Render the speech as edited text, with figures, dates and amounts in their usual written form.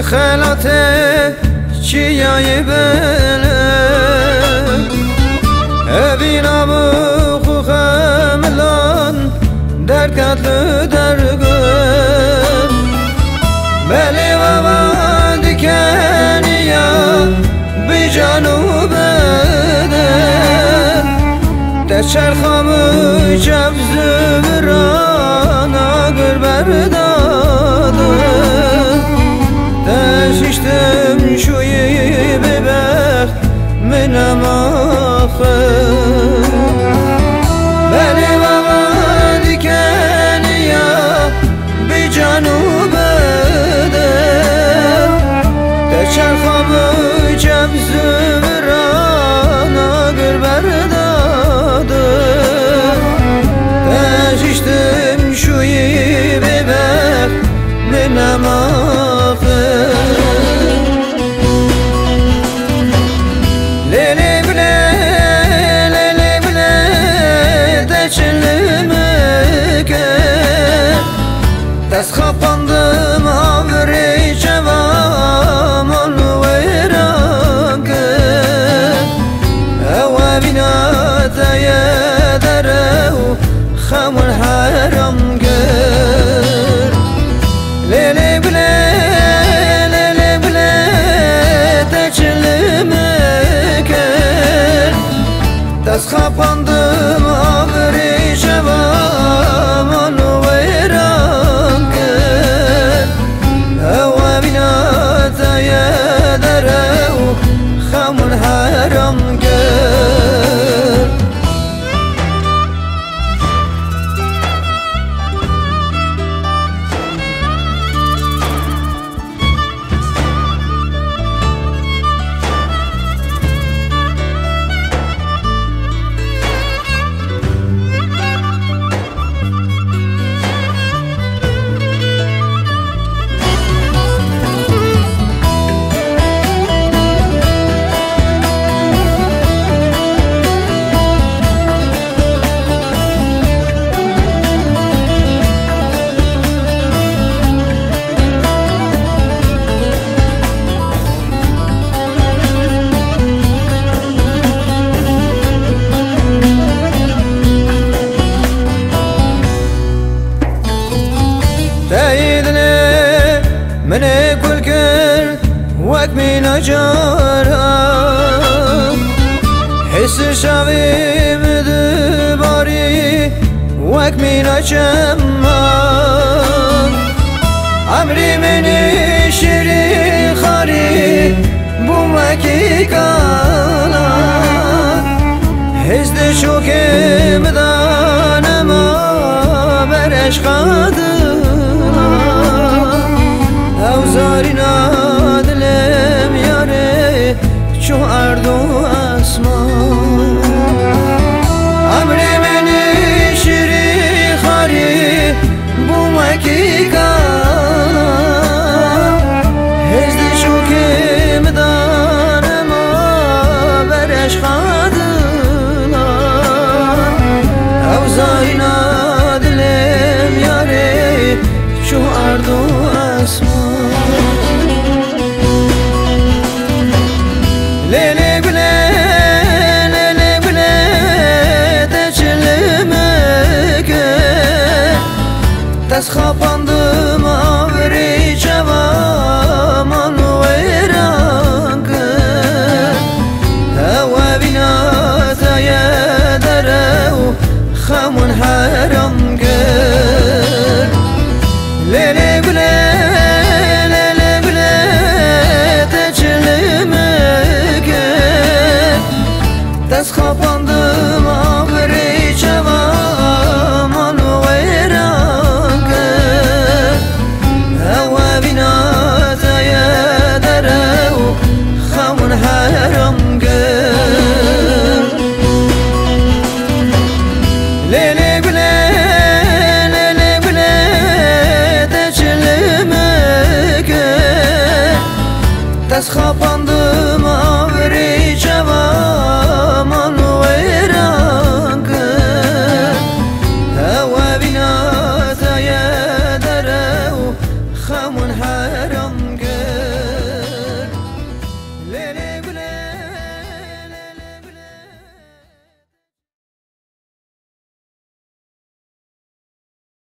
لخلاته چیای بله ابینا بخو خملان در کتل درگم بلی بابا دکنیا بی جانو بده در چرخامو چپ زبران آگر برداده دشتم شوی ببخت منم آخر بلی بابا دیکنیا بی جانو بده در چرخامو چپ زبران آگر برداده دشتم شوی ببخت منم آخر دست خواندم آوری جوام الویران کرد او بینات یدره و خمر حرام کرد لیلی بله لیلی بله تچلم کرد دست خواندم آوری جوام الویران خمر حرام کرد من كل كل وقت من أجارة حس شعبي مدباري وقت من أجمع عمري من شري خاري بومكي كالا حس شوكي مدانا ما برش زارینا دلم یاره چو ارد و اسمان عمری منی شیری خاری بومکی کالا هزد شو که مدارم برش خادنا او زارینا دلم یاره چو ارد و اسمان لیلی بله لیلی بله تچلمه که دست خواندم آوری جوامان ویران کرد او بینات یدره و خمون حرام کرد لیلی